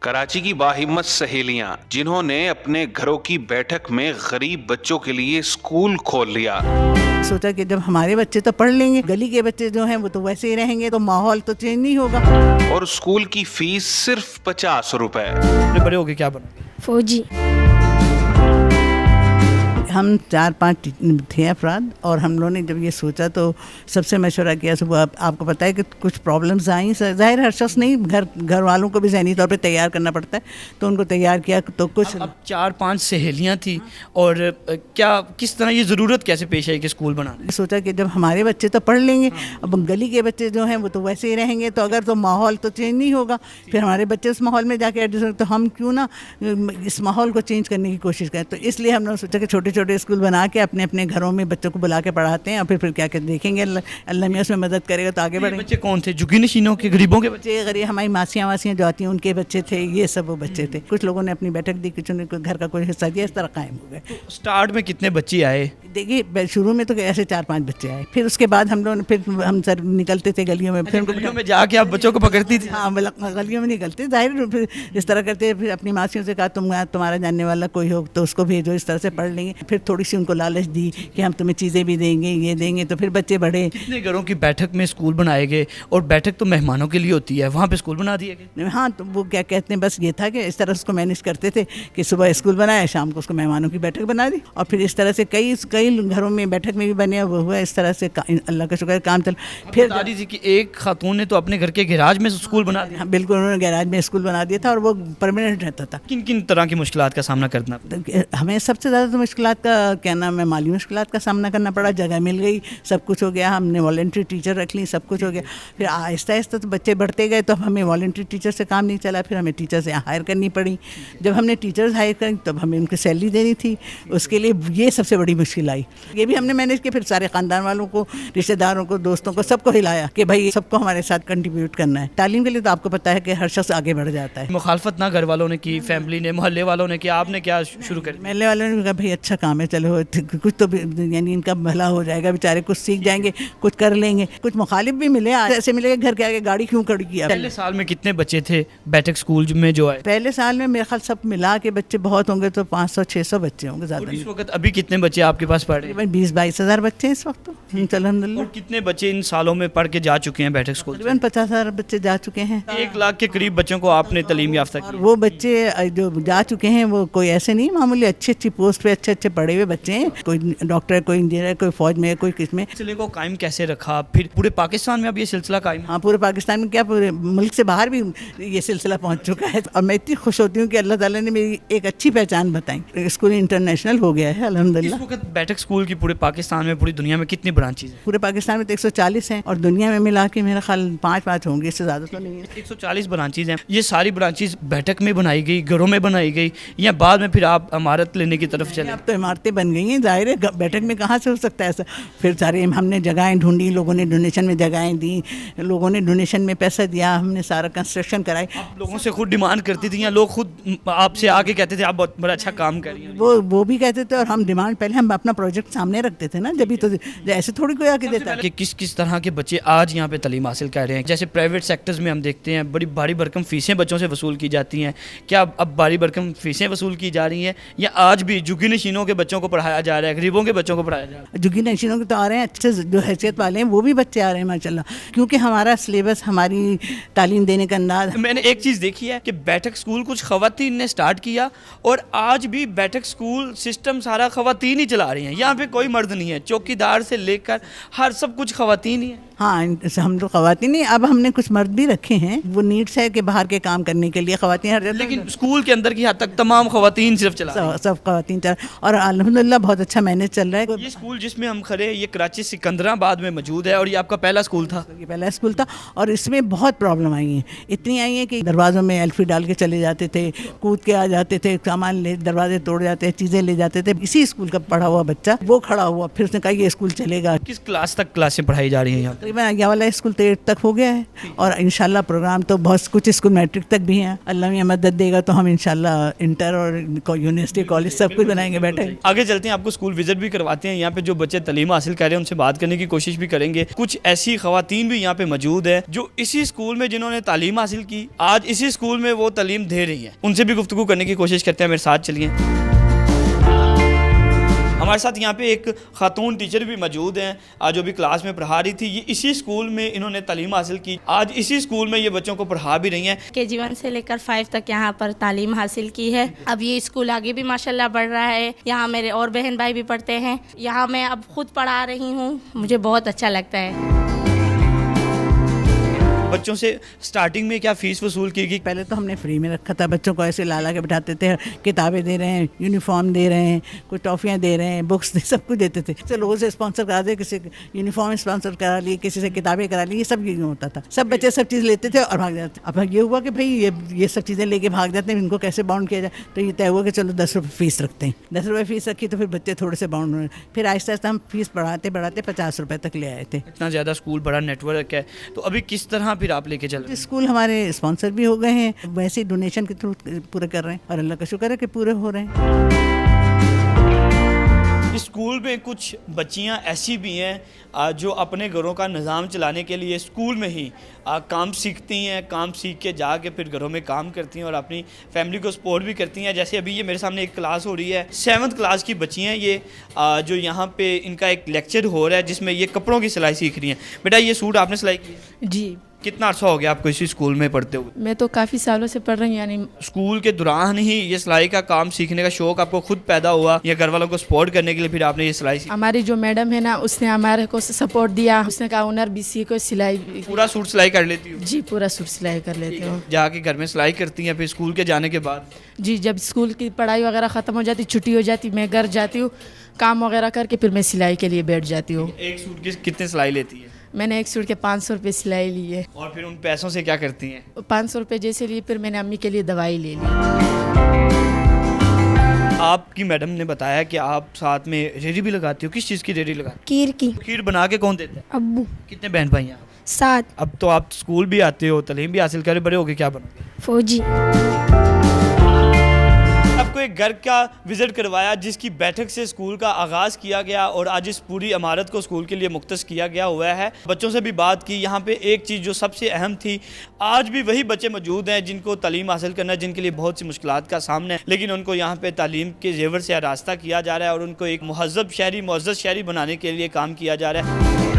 कराची की बाहिम्मत सहेलियां जिन्होंने अपने घरों की बैठक में गरीब बच्चों के लिए स्कूल खोल लिया। सोचा कि जब हमारे बच्चे तो पढ़ लेंगे, गली के बच्चे जो हैं वो तो वैसे ही रहेंगे, तो माहौल तो चेंज नहीं होगा। और स्कूल की फीस सिर्फ 50 रुपए। बड़े हो गए क्या बनोगे? फौजी। हम 4-5 थे अफराद, और हम लोगों ने जब ये सोचा तो सबसे मशवरा किया। सुबह आपको पता है कि कुछ प्रॉब्लम्स आई, ज़ाहिर हर शख्स नहीं, घर वालों को भी ज़हनी तौर पे तैयार करना पड़ता है, तो उनको तैयार किया। तो कुछ अब 4-5 सहेलियां थी, और क्या किस तरह ये ज़रूरत कैसे पेश आई कि स्कूल बनाने? सोचा कि जब हमारे बच्चे तो पढ़ लेंगे, अब गली के बच्चे जो हैं वो तो वैसे ही रहेंगे, तो अगर तो माहौल तो चेंज नहीं होगा, फिर हमारे बच्चे उस माहौल में जाके एडजस्ट, तो हम क्यों ना इस माहौल को चेंज करने की कोशिश करें। तो इसलिए हमने सोचा कि छोटे छोटे स्कूल बना के अपने अपने घरों में बच्चों को बुला के पढ़ाते हैं, और फिर क्या कहते देखेंगे, अल्लाह मियां उसमें मदद करेगा तो आगे बढ़ेंगे। बच्चे कौन थे? झुग्गी नशीनों के, गरीबों के बच्चे? गरीब हमारी मासियाँ जो आती हैं उनके बच्चे थे, ये सब वो बच्चे थे। कुछ लोगों ने अपनी बैठक दी, कुछ ने घर का कोई हिस्सा दिया, इस तरह कायम हो गए। तो स्टार्ट में कितने बच्चे आए? देखिए शुरू में तो ऐसे 4-5 बच्चे आए, फिर उसके बाद हम लोग फिर हम सर निकलते थे गलियों में, फिर गलियों में जाके आप बच्चों को पकड़ती थी? हाँ, गलियों में निकलते, जाहिर फिर इस तरह करते। फिर अपनी मासियों से कहा तुम्हारा जानने वाला कोई हो तो उसको भेजो, इस तरह से पढ़ लेंगे। फिर थोड़ी सी उनको लालच दी कि हम तुम्हें चीज़ें भी देंगे, ये देंगे, तो फिर बच्चे बढ़े। कितने घरों की बैठक में स्कूल बनाए गए? और बैठक तो मेहमानों के लिए होती है, वहाँ पे स्कूल बना दिए गए? हाँ, तो वो क्या कहते हैं, बस ये था कि इस तरह उसको मैनेज करते थे कि सुबह स्कूल बनाया, शाम को उसको मेहमानों की बैठक बना दी, और फिर इस तरह से कई घरों में बैठक में भी बने, वो हुआ इस तरह से। अल्लाह का शुक्र काम चल। फिर दादी जी की एक खातून ने तो अपने घर के गैराज में स्कूल बना दिया। हाँ, बिल्कुल, उन्होंने गैराज में स्कूल बना दिया था, और वो परमानेंट रहता था। किन किन तरह की मुश्किलात का सामना करना? हमें सबसे ज़्यादा तो मुश्किलात का क्या नाम है, माली मुश्किलात का सामना करना पड़ा। जगह मिल गई, सब कुछ हो गया, हमने वॉलंटरी टीचर रख ली, सब कुछ हो गया। फिर आहिस्ता आहिस्ता तो बच्चे बढ़ते गए, तो हमें वॉलंटरी टीचर से काम नहीं चला, फिर हमें टीचर से हायर करनी पड़ी। जब हमने टीचर्स हायर करी तब हमें उनकी सैलरी देनी थी, उसके लिए ये सबसे बड़ी मुश्किल आई। ये भी हमने मैनेज किया। फिर सारे ख़ानदान वालों को, रिश्तेदारों को, दोस्तों को, सबको हिलाया कि भाई सबको हमारे साथ कंट्रीब्यूट करना है। तालीम के लिए तो आपको पता है कि हर शख्स आगे बढ़ जाता है। मुखालफत ना घर वालों ने की, फैमिली ने, मोहल्ले वालों ने किया, आपने क्या शुरू कर? महल्ले वालों ने कहा भाई अच्छा काम है, चलो कुछ तो यानी इनका भला हो जाएगा, बेचारे कुछ सीख जाएंगे, कुछ कर लेंगे। कुछ मुखालिफ भी मिले, ऐसे मिले घर के आगे गाड़ी क्यों खड़ी किया। पहले साल में कितने बच्चे थे बैठक स्कूल में जो आए? पहले साल में मेरे ख्याल सब मिला के बच्चे बहुत होंगे तो 500-600 बच्चे होंगे, ज़्यादा इस वक्त अभी कितने बच्चे आपके पास पढ़ रहे हैं? 20-22 हज़ार बच्चे इस वक्त तो अल्हम्दुलिल्लाह। और कितने बच्चे इन सालों में पढ़ के जा चुके हैं बैठक स्कूल? तकरीबन 50,000 बच्चे जा चुके हैं। 1 लाख के करीब बच्चों को आपने तालीम याफ्ता और की। वो बच्चे जो जा चुके हैं वो कोई ऐसे नहीं, मामूली अच्छी पोस्ट पे अच्छे पढ़े हुए बच्चे हैं। कोई डॉक्टर, कोई इंजीनियर, कोई फौज में, कोई किस में। सिलसिले को कायम कैसे रखा? फिर पूरे पाकिस्तान में अब ये सिलसिला कायम? हाँ, पूरे पाकिस्तान में क्या, पूरे मुल्क से बाहर भी ये सिलसिला पहुंच चुका है। और मैं इतनी खुश होती हूँ कि अल्लाह ताला ने मेरी एक अच्छी पहचान बताई। स्कूल इंटरनेशनल हो गया है अल्हम्दुलिल्लाह। इस वक्त बैठक स्कूल की पूरे पाकिस्तान में, पूरी दुनिया में कितनी ब्रांचेज हैं? पूरे पाकिस्तान में तो 140 हैं, और दुनिया में मिला के मेरा ख्याल 5 होंगे, इससे ज़्यादा तो नहीं है। 140 ब्रांचेज हैं। ये सारी ब्रांचेज बैठक में बनाई गई, घरों में बनाई गई, या बाद में फिर आप इमारत लेने की तरफ चले? अब तो इमारतें बन गई हैं, जाहिर है बैठक में कहाँ से हो सकता है ऐसा। फिर सारे हमने जगहें ढूंढी, लोगों ने डोनेशन में जगहें दी, लोगों ने डोनेशन में पैसा दिया, हमने सारा कंस्ट्रक्शन कराई। आप लोगों से खुद डिमांड करती थी या लोग खुद आपसे आके कहते थे आप बहुत बड़ा अच्छा काम कर रही हैं? वो भी कहते थे, और हम डिमांड पहले हम अपना प्रोजेक्ट सामने रखते थे ना, जब भी तो ऐसे थोड़ी कोई आके देता है। कि किस तरह के बच्चे आज यहाँ पे तालीम हासिल कर रहे हैं? जैसे प्राइवेट सेक्टर्स में हम देखते हैं बड़ी भारी भरकम फीसें बच्चों से वसूल की जाती हैं, क्या अब भारी भरकम फीसें वसूल की जा रही हैं, या आज भी झुग्गी नशीनों के बच्चों को पढ़ाया जा रहा है, गरीबों के बच्चों को पढ़ाया जा रहा है? झुग्गी नशीनों के तो आ रहे हैं, अच्छे जो हैसियत वाले हैं वो भी बच्चे आ रहे हैं माशाल्लाह, क्योंकि हमारा सिलेबस, हमारी तालीम देने का अंदाज। मैंने एक चीज़ देखी है कि बैठक स्कूल कुछ ख़वातीन ने स्टार्ट किया, और आज भी बैठक स्कूल सिस्टम सारा ख़वातीन ही चला रही हैं। यहाँ पे कोई मर्द नहीं है, चौकीदार से लेकर हर सब कुछ ख़वातीन ही है। हाँ, हम तो ख़वातीन ही, अब हमने कुछ मर्द भी रखे हैं, वो नीड्स है कि बाहर के काम करने के लिए ख़वातीन हर जगह। लेकिन स्कूल के अंदर की हद तक तमाम ख़वातीन सिर्फ चला रही हैं। सब ख़वातीन चल, और अल्हम्दुलिल्लाह बहुत अच्छा मैनेज चल रहा है। ये स्कूल जिसमें हम खड़े, ये कराची सिकंदराबाद में मौजूद है, और ये आपका पहला स्कूल था? ये पहला स्कूल था, और इसमें बहुत प्रॉब्लम आई हैं, इतनी आई हैं कि दरवाज़ों में एल्फी डाल के चले जाते थे, कूद के आ जाते थे, सामान ले, दरवाजे तोड़ जाते, चीज़ें ले जाते थे। इसी स्कूल का पढ़ा हुआ बच्चा वो खड़ा हुआ, फिर उसने कहा ये स्कूल चलेगा। किस क्लास तक क्लासें पढ़ाई जा रही हैं यहाँ? तकरीबन यह वाला स्कूल तो 8 तक हो गया है, और इंशाल्लाह प्रोग्राम तो बहुत कुछ स्कूल मैट्रिक तक भी हैं। अल्लाह मियां मदद देगा तो हम इंशाल्लाह इंटर और यूनिवर्सिटी, कॉलेज सब कुछ बनाएंगे। बैठे آگے چلتے ہیں, آپ کو اسکول وزٹ بھی کرواتے ہیں. یہاں پہ جو بچے تعلیم حاصل کر رہے ہیں ان سے بات کرنے کی کوشش بھی کریں گے. کچھ ایسی خواتین بھی یہاں پہ موجود ہیں جو اسی اسکول میں جنہوں نے تعلیم حاصل کی آج اسی اسکول میں وہ تعلیم دے رہی ہیں. ان سے بھی گفتگو کرنے کی کوشش کرتے ہیں. میرے ساتھ چلیے. ہمارے ساتھ یہاں پہ ایک خاتون ٹیچر بھی موجود ہیں جو بھی کلاس میں پڑھا رہی تھی. یہ اسی اسکول میں انہوں نے تعلیم حاصل کی, آج اسی اسکول میں یہ بچوں کو پڑھا بھی رہی ہیں. KG 1 سے لے کر 5 تک یہاں پر تعلیم حاصل کی ہے. اب یہ اسکول آگے بھی ماشاءاللہ بڑھ رہا ہے. یہاں میرے اور بہن بھائی بھی پڑھتے ہیں. یہاں میں اب خود پڑھا رہی ہوں, مجھے بہت اچھا لگتا ہے. بچوں سے سٹارٹنگ میں کیا فیس وصول کی گئی؟ پہلے تو ہم نے فری میں رکھا تھا, بچوں کو ایسے لا کے بٹھاتے تھے, کتابیں دے رہے ہیں, یونیفارم دے رہے ہیں, کچھ ٹافیاں دے رہے ہیں, بکس سب کچھ دیتے تھے. سے لوگوں سے اسپانسر کرا دے, کسی یونیفارم اسپانسر کرا لیے, کسی سے کتابیں کرا لی, یہ سب یوں ہوتا تھا. سب بچے سب چیز لیتے تھے اور بھاگ جاتے. اب یہ ہوا کہ بھائی یہ سب چیزیں لے کے بھاگ جاتے ہیں, ان کو کیسے باؤنڈ کیا جائے. تو یہ طے ہوا کہ چلو 10 روپے فیس رکھتے ہیں. 10 روپے فیس رکھی تو پھر بچے تھوڑے سے باؤنڈ ہوئے. پھر آہستہ آہستہ ہم فیس بڑھاتے 50 روپے تک لے آئے تھے. اتنا زیادہ اسکول بڑا نیٹ ورک ہے, تو ابھی کس طرح پھر آپ لے کے چل رہے ہیں؟ اسکول ہمارے اسپانسر بھی ہو گئے ہیں, ویسے ڈونیشن کے تھرو پورے کر رہے ہیں اور اللہ کا شکر ہے کہ پورے ہو رہے ہیں. اسکول میں کچھ بچیاں ایسی بھی ہیں جو اپنے گھروں کا نظام چلانے کے لیے اسکول میں ہی کام سیکھتی ہیں. کام سیکھ کے جا کے پھر گھروں میں کام کرتی ہیں اور اپنی فیملی کو سپورٹ بھی کرتی ہیں. جیسے ابھی یہ میرے سامنے ایک کلاس ہو رہی ہے, 7th کلاس کی بچی ہیں یہ, جو یہاں پہ ان کا ایک لیکچر ہو رہا ہے جس میں یہ کپڑوں کی سلائی سیکھ رہی ہیں. بیٹا یہ سوٹ آپ نے سلائی کی ہے؟ جی. کتنا عرصہ ہو گیا آپ کو اسی اسکول میں پڑھتے ہوئے؟ میں تو کافی سالوں سے پڑھ رہی ہوں. یعنی اسکول کے دوران ہی یہ سلائی کا کام سیکھنے کا شوق آپ کو خود پیدا ہوا یا گھر والوں کو سپورٹ کرنے کے لیے پھر آپ نے یہ سلائی سیکھی؟ ہماری جو میڈم ہے نا, اس نے ہمارے کو سپورٹ دیا. اس نے کہا ہنر بھی سیکھو, سلائی. پورا سوٹ سلائی کر لیتی ہوں؟ جی پورا سوٹ سلائی کر لیتے ہو. جا کے گھر میں سلائی کرتی ہیں پھر اسکول کے جانے کے بعد؟ جی جب اسکول کی پڑھائی وغیرہ ختم ہو جاتی, چھٹی ہو جاتی, میں گھر جاتی ہوں, کام وغیرہ کر کے پھر میں سلائی کے لیے بیٹھ جاتی ہوں. ایک سوٹ کی کتنے سلائی لیتی ہے؟ میں نے ایک سوٹ کے 500 روپے سلائی لی ہے. اور پھر ان پیسوں سے کیا کرتی ہیں؟ 500 روپے جیسے لیے, پھر میں نے امی کے لیے دوائی لے لی. آپ کی میڈم نے بتایا کہ آپ ساتھ میں ریڑھی بھی لگاتی ہو. کس چیز کی ریڑھی لگاتی کیر کی. ہو؟ کھیر بنا کے کون دیتا ہے؟ ابو. کتنے بہن بھائی ہیں آپ؟ 7. اب تو آپ اسکول بھی آتے ہو, تعلیم بھی حاصل کرے, بڑے ہو کے کیا بنو گے؟ فوجی. آپ کو ایک گھر کا وزٹ کروایا جس کی بیٹھک سے اسکول کا آغاز کیا گیا اور آج اس پوری عمارت کو اسکول کے لیے مختص کیا گیا ہوا ہے. بچوں سے بھی بات کی. یہاں پہ ایک چیز جو سب سے اہم تھی, آج بھی وہی بچے موجود ہیں جن کو تعلیم حاصل کرنا ہے, جن کے لیے بہت سی مشکلات کا سامنا ہے, لیکن ان کو یہاں پہ تعلیم کے زیور سے آراستہ کیا جا رہا ہے اور ان کو ایک مہذب شہری, معزز شہری بنانے کے لیے کام کیا جا رہا ہے.